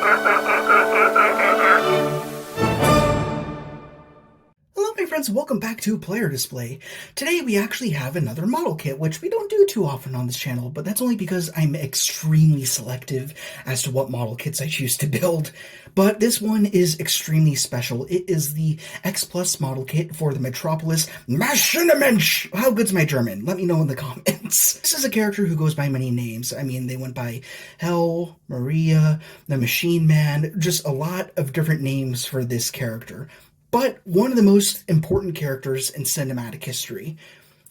Hello my friends, welcome back to Player Display. Today we actually have another model kit, which we don't do too often on this channel, but that's only because I'm extremely selective as to what model kits I choose to build. But this one is extremely special. It is the X Plus model kit for the Metropolis Maschinenmensch. How good's my German? Let me know in the comments. This is a character who goes by many names. I mean, they went by HEL, Maria, the Machine Man, just a lot of different names for this character. But one of the most important characters in cinematic history.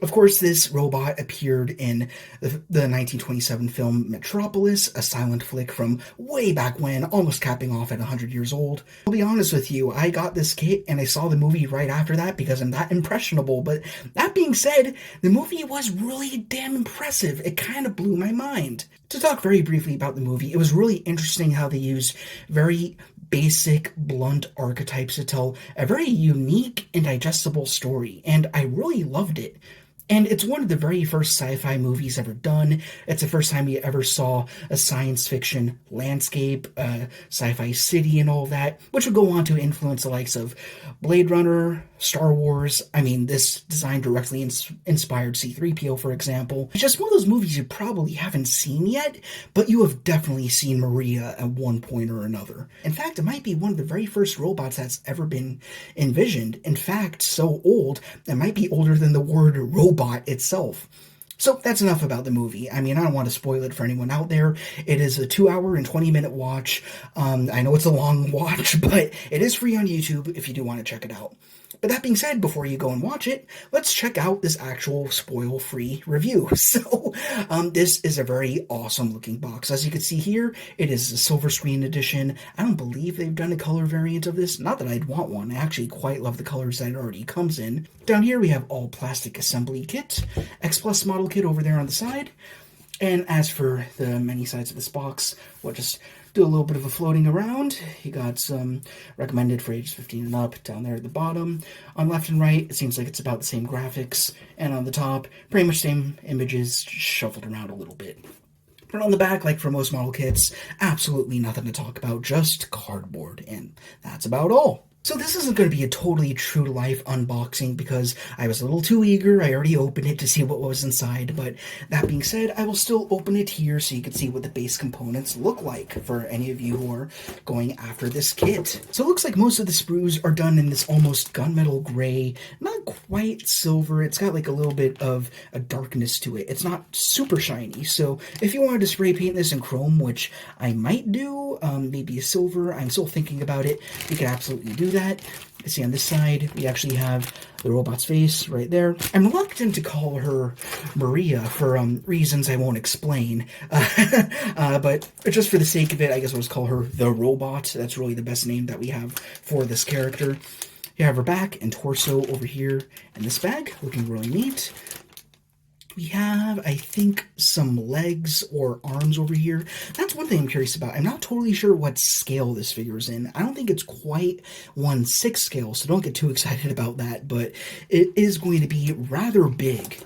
Of course, this robot appeared in the 1927 film Metropolis, a silent flick from way back when, almost capping off at 100 years old. I'll be honest with you, I got this kit and I saw the movie right after that because I'm that impressionable, but that being said, the movie was really damn impressive. It kind of blew my mind. To talk very briefly about the movie, it was really interesting how they used very basic, blunt archetypes to tell a very unique and digestible story, and I really loved it. And it's one of the very first sci-fi movies ever done. It's the first time you ever saw a science fiction landscape, a sci-fi city and all that, which would go on to influence the likes of Blade Runner, Star Wars. I mean, this design directly inspired C-3PO, for example. It's just one of those movies you probably haven't seen yet, but you have definitely seen Maria at one point or another. In fact, it might be one of the very first robots that's ever been envisioned. In fact, so old, it might be older than the word robot itself. So that's enough about the movie. I mean, I don't want to spoil it for anyone out there. It is a 2-hour and 20-minute watch. I know it's a long watch, but it is free on YouTube if you do want to check it out. But that being said, before you go and watch it, let's check out this actual spoil-free review. So, this is a very awesome looking box. As you can see here, it is a silver screen edition. I don't believe they've done a color variant of this. Not that I'd want one. I actually quite love the colors that it already comes in. Down here we have all plastic assembly kit, X Plus model kit over there on the side. And as for the many sides of this box, we'll just do a little bit of a floating around. You got some recommended for ages 15 and up down there at the bottom. On left and right, it seems like it's about the same graphics. And on the top, pretty much same images, shuffled around a little bit. But on the back, like for most model kits, absolutely nothing to talk about, just cardboard. And that's about all. So this isn't going to be a totally true-to-life unboxing because I was a little too eager. I already opened it to see what was inside, but that being said, I will still open it here so you can see what the base components look like for any of you who are going after this kit. So it looks like most of the sprues are done in this almost gunmetal gray, not quite silver. It's got like a little bit of a darkness to it. It's not super shiny, so if you wanted to spray paint this in chrome, which I might do, maybe a silver, I'm still thinking about it, you could absolutely do that. You see on this side, we actually have the robot's face right there. I'm reluctant to call her Maria for reasons I won't explain, but just for the sake of it, I guess I'll just call her the robot. That's really the best name that we have for this character. You have her back and torso over here in this bag, looking really neat. We have, I think, some legs or arms over here. That's one thing I'm curious about. I'm not totally sure what scale this figure is in. I don't think it's quite 1/6 scale, so don't get too excited about that, but it is going to be rather big.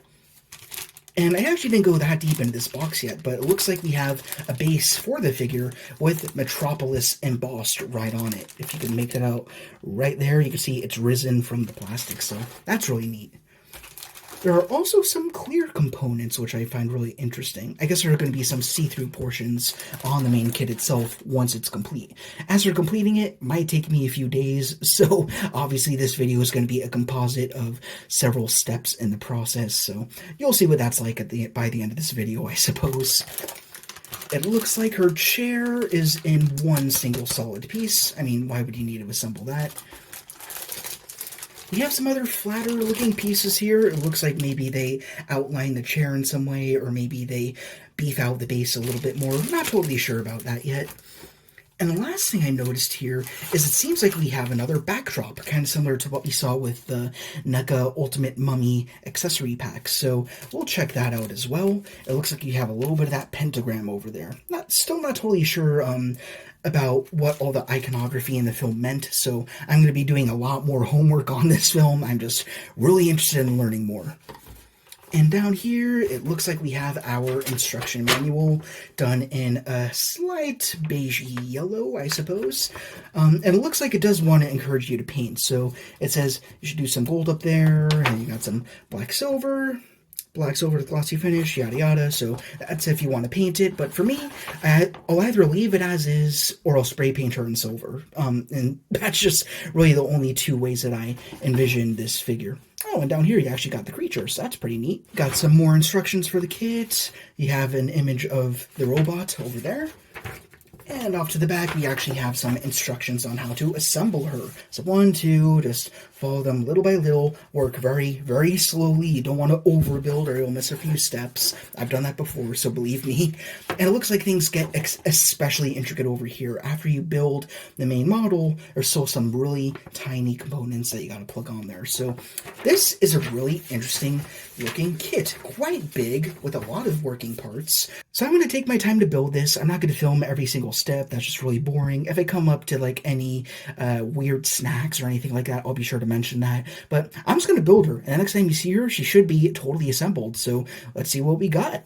And I actually didn't go that deep into this box yet, but it looks like we have a base for the figure with Metropolis embossed right on it. If you can make that out right there, you can see it's risen from the plastic, so that's really neat. There are also some clear components, which I find really interesting. I guess there are going to be some see-through portions on the main kit itself once it's complete. As for completing it, might take me a few days, so obviously this video is going to be a composite of several steps in the process, so you'll see what that's like by the end of this video, I suppose. It looks like her chair is in one single solid piece. I mean, why would you need to assemble that? We have some other flatter looking pieces here. It looks like maybe they outline the chair in some way, or maybe they beef out the base a little bit more. I'm not totally sure about that yet. And the last thing I noticed here is it seems like we have another backdrop, kind of similar to what we saw with the NECA Ultimate Mummy accessory pack. So we'll check that out as well. It looks like you have a little bit of that pentagram over there. Still not totally sure about what all the iconography in the film meant, so I'm going to be doing a lot more homework on this film. I'm just really interested in learning more. And down here, it looks like we have our instruction manual done in a slight beige yellow, I suppose. And it looks like it does want to encourage you to paint. So it says you should do some gold up there, and you got some black silver to glossy finish, yada yada. So that's if you want to paint it. But for me, I'll either leave it as is or I'll spray paint her in silver. And that's just really the only two ways that I envision this figure. Oh, and down here you actually got the creature, so that's pretty neat. Got some more instructions for the kit. You have an image of the robot over there. And off to the back, we actually have some instructions on how to assemble her. So 1, 2, just follow them little by little, work very, very slowly. You don't want to overbuild or you'll miss a few steps. I've done that before, so believe me. And it looks like things get especially intricate over here. After you build the main model, there's still some really tiny components that you got to plug on there. So this is a really interesting looking kit. Quite big, with a lot of working parts. So I'm going to take my time to build this. I'm not going to film every single step. That's just really boring. If I come up to like any weird snacks or anything like that, I'll be sure to mention that. But I'm just going to build her. And the next time you see her, she should be totally assembled. So let's see what we got.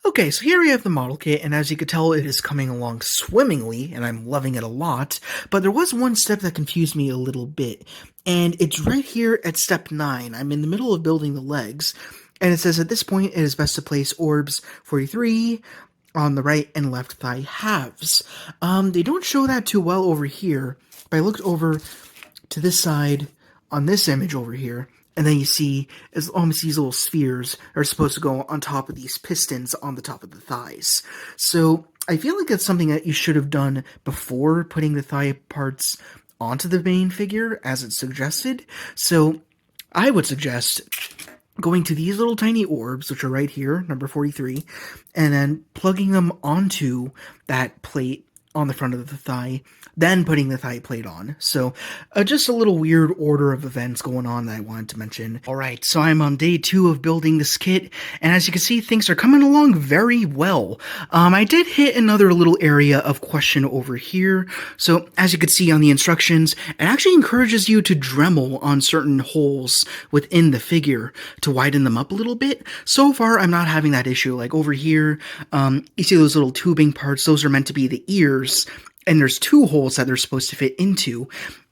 Okay, so here we have the model kit, and as you could tell, it is coming along swimmingly, and I'm loving it a lot. But there was one step that confused me a little bit, and it's right here at step 9. I'm in the middle of building the legs, and it says at this point, it is best to place orbs 43 on the right and left thigh halves. They don't show that too well over here, but I looked over to this side on this image over here, and then you see it's almost these little spheres are supposed to go on top of these pistons on the top of the thighs. So I feel like that's something that you should have done before putting the thigh parts onto the main figure, as it's suggested. So I would suggest going to these little tiny orbs, which are right here, number 43, and then plugging them onto that plate on the front of the thigh, then putting the thigh plate on. So just a little weird order of events going on that I wanted to mention. Alright, so I'm on day 2 of building this kit, and as you can see, things are coming along very well. I did hit another little area of question over here. So as you can see on the instructions, it actually encourages you to Dremel on certain holes within the figure to widen them up a little bit. So far, I'm not having that issue. Like over here, you see those little tubing parts, those are meant to be the ears, and there's 2 holes that they're supposed to fit into,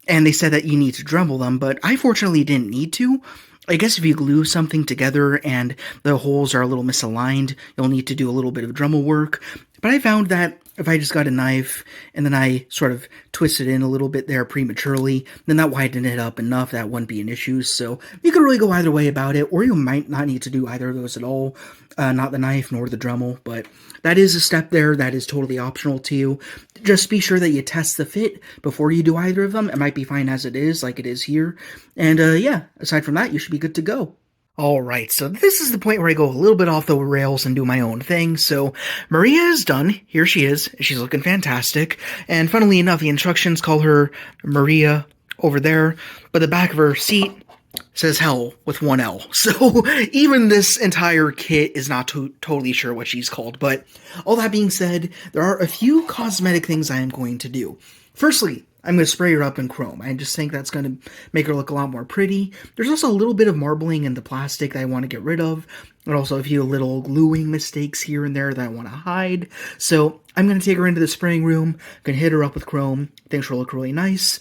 and they said that you need to Dremel them, but I fortunately didn't need to. I guess if you glue something together and the holes are a little misaligned, you'll need to do a little bit of Dremel work, but I found that if I just got a knife and then I sort of twisted in a little bit there prematurely, then that widened it up enough that wouldn't be an issue. So you could really go either way about it, or you might not need to do either of those at all. Not the knife nor the Dremel, but that is a step there that is totally optional to you. Just be sure that you test the fit before you do either of them. It might be fine as it is, like it is here. And yeah, aside from that, you should be good to go. Alright, so this is the point where I go a little bit off the rails and do my own thing. So Maria is done. Here she is. She's looking fantastic. And funnily enough, the instructions call her Maria over there, but the back of her seat says HEL with 1 L. So even this entire kit is not totally sure what she's called. But all that being said, there are a few cosmetic things I am going to do. Firstly, I'm going to spray her up in chrome. I just think that's going to make her look a lot more pretty. There's also a little bit of marbling in the plastic that I want to get rid of, and also a few little gluing mistakes here and there that I want to hide. So I'm going to take her into the spraying room, going to hit her up with chrome. I think she'll look really nice.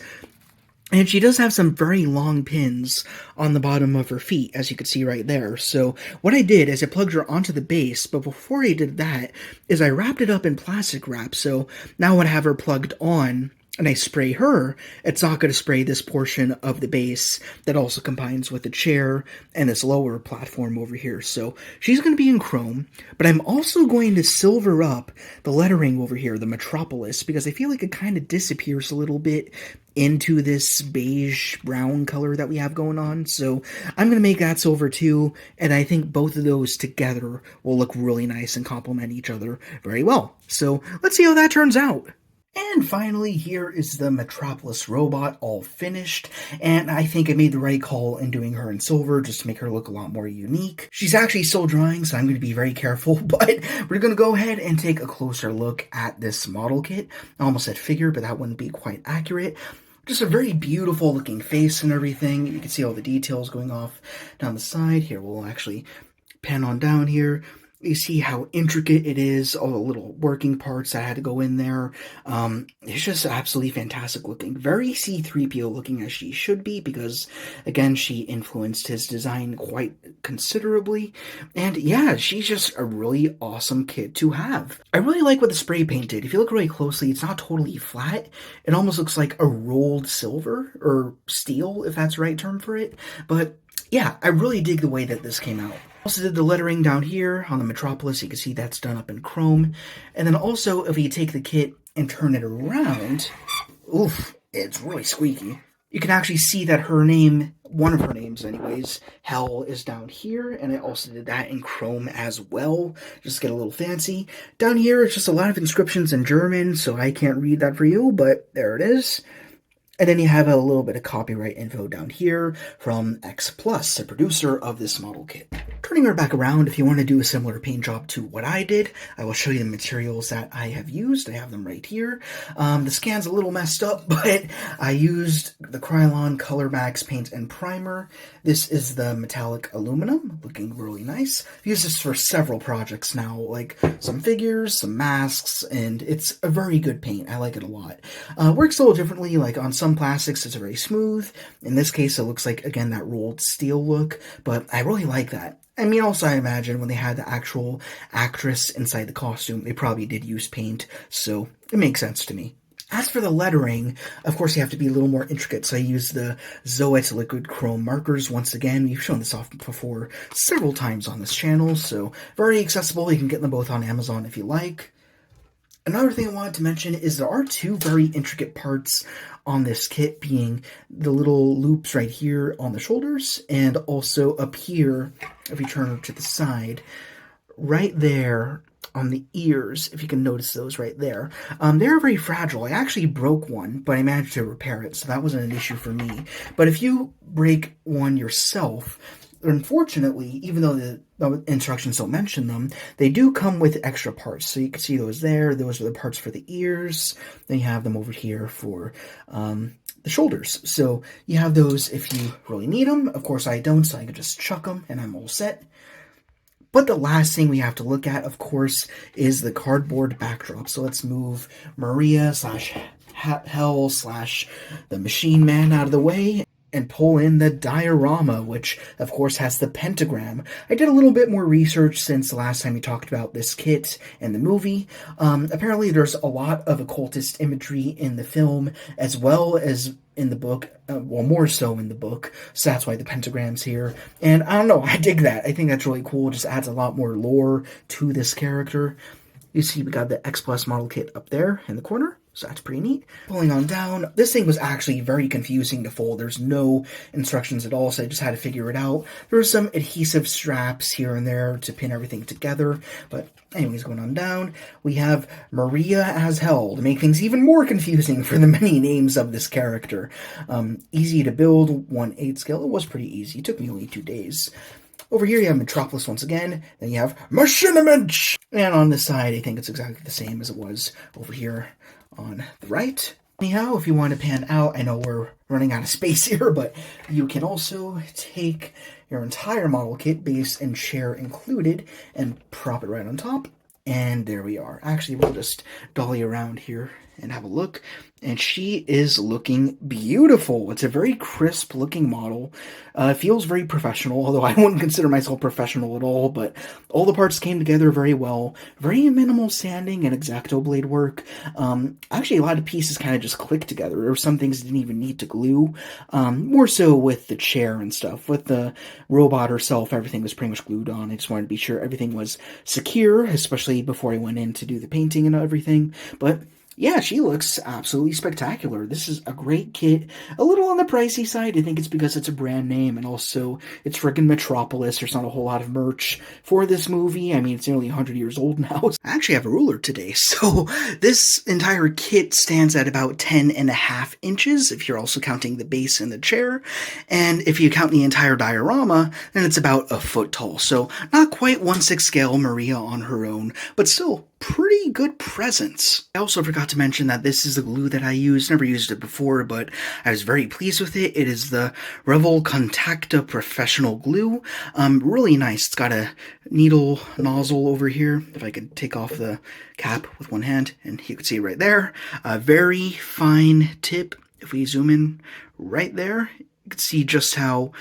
And she does have some very long pins on the bottom of her feet, as you can see right there. So what I did is I plugged her onto the base, but before I did that is I wrapped it up in plastic wrap. So now when I have her plugged on and I spray her, it's not going to spray this portion of the base that also combines with the chair and this lower platform over here. So she's going to be in chrome, but I'm also going to silver up the lettering over here, the Metropolis, because I feel like it kind of disappears a little bit into this beige brown color that we have going on. So I'm going to make that silver too, and I think both of those together will look really nice and complement each other very well. So let's see how that turns out. And finally, here is the Metropolis robot all finished, and I think I made the right call in doing her in silver just to make her look a lot more unique. She's actually still drying, so I'm going to be very careful, but we're going to go ahead and take a closer look at this model kit. I almost said figure, but that wouldn't be quite accurate. Just a very beautiful looking face and everything. You can see all the details going off down the side. Here, we'll actually Pan on down here. You see how intricate it is, all the little working parts that had to go in there. It's just absolutely fantastic looking. Very C-3PO looking as she should be, because, again, she influenced his design quite considerably. And yeah, she's just a really awesome kit to have. I really like what the spray paint did. If you look really closely, it's not totally flat. It almost looks like a rolled silver, or steel, if that's the right term for it. But yeah, I really dig the way that this came out. Also did the lettering down here on the Metropolis. You can see that's done up in chrome. And then also, if you take the kit and turn it around, oof, it's really squeaky. You can actually see that her name, one of her names anyways, HEL, is down here, and I also did that in chrome as well, just to get a little fancy. Down here, it's just a lot of inscriptions in German, so I can't read that for you, but there it is. And then you have a little bit of copyright info down here from X Plus, a producer of this model kit. Turning her back around, if you want to do a similar paint job to what I did, I will show you the materials that I have used. I have them right here. The scan's a little messed up, but I used the Krylon Color Max paint and primer. This is the metallic aluminum, looking really nice. I've used this for several projects now, like some figures, some masks, and it's a very good paint. I like it a lot. Works a little differently, like on some plastics it's very smooth. In this case, it looks like, again, that rolled steel look, but I really like that. I mean, also, I imagine when they had the actual actress inside the costume, they probably did use paint, so it makes sense to me. As for the lettering, of course, you have to be a little more intricate, so I used the Zoet liquid chrome markers. Once again, we've shown this off before several times on this channel, so very accessible. You can get them both on Amazon if you like. Another thing I wanted to mention is there are two very intricate parts on this kit, being the little loops right here on the shoulders, and also up here, if you turn it to the side, right there on the ears, if you can notice those right there. They're very fragile. I actually broke one, but I managed to repair it, so that wasn't an issue for me. But if you break one yourself, unfortunately, even though the instructions don't mention them, they do come with extra parts. So you can see those there. Those are the parts for the ears. Then you have them over here for the shoulders. So you have those if you really need them. Of course, I don't, so I can just chuck them and I'm all set. But the last thing we have to look at, of course, is the cardboard backdrop. So let's move Maria / HEL / the Machine Man out of the way and pull in the diorama, which of course has the pentagram. I did a little bit more research since the last time we talked about this kit and the movie. Apparently there's a lot of occultist imagery in the film, as well as in the book, well, more so in the book, so that's why the pentagram's here. And I don't know, I dig that. I think that's really cool. It just adds a lot more lore to this character. You see we got the X Plus model kit up there in the corner, so that's pretty neat. Pulling on down, this thing was actually very confusing to fold. There's no instructions at all, so I just had to figure it out. There were some adhesive straps here and there to pin everything together, but anyways, going on down, we have Maria as HEL to make things even more confusing for the many names of this character. Easy to build, 1/8 scale. It was pretty easy. It took me only 2 days. Over here you have Metropolis once again, then you have Machinimage! And on this side, I think it's exactly the same as it was over here on the right. Anyhow, if you want to pan out, I know we're running out of space here, but you can also take your entire model kit, base and chair included, and prop it right on top. And there we are. Actually, we'll just dolly around here and have a look. And she is looking beautiful. It's a very crisp looking model. It feels very professional, although I wouldn't consider myself professional at all, but all the parts came together very well. Very minimal sanding and X-Acto blade work. Actually, a lot of pieces kind of just clicked together. There were some things that didn't even need to glue. More so with the chair and stuff. With the robot herself, everything was pretty much glued on. I just wanted to be sure everything was secure, especially before I went in to do the painting and everything. But yeah, she looks absolutely spectacular. This is a great kit. A little on the pricey side. I think it's because it's a brand name, and also it's friggin' Metropolis. There's not a whole lot of merch for this movie. I mean, it's nearly 100 years old now. I actually have a ruler today, so this entire kit stands at about 10.5 inches, if you're also counting the base and the chair. And if you count the entire diorama, then it's about a foot tall. So not quite 1/6 scale Maria on her own, but still pretty good presence. I also forgot to mention that this is the glue that I use. Never used it before, but I was very pleased with it. It is the Revel Contacta Professional Glue. Really nice. It's got a needle nozzle over here. If I could take off the cap with one hand, and you can see it right there. A very fine tip. If we zoom in right there, you can see just how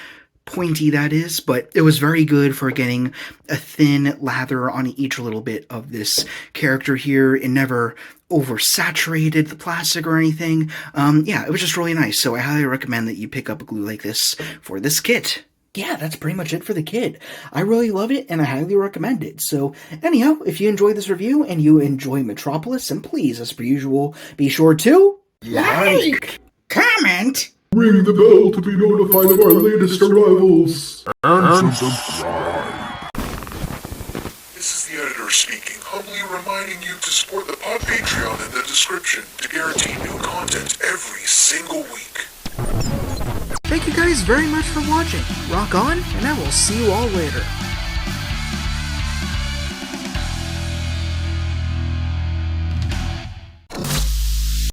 pointy that is, but it was very good for getting a thin lather on each little bit of this character here. It never oversaturated the plastic or anything. Yeah, it was just really nice, so I highly recommend that you pick up a glue like this for this kit. Yeah, that's pretty much it for the kit. I really love it, and I highly recommend it. So, anyhow, if you enjoyed this review and you enjoy Metropolis, then please, as per usual, be sure to like, comment, ring the bell to be notified of our latest arrivals. And subscribe. This is the editor speaking, humbly reminding you to support the Patreon in the description to guarantee new content every single week. Thank you guys very much for watching. Rock on, and I will see you all later.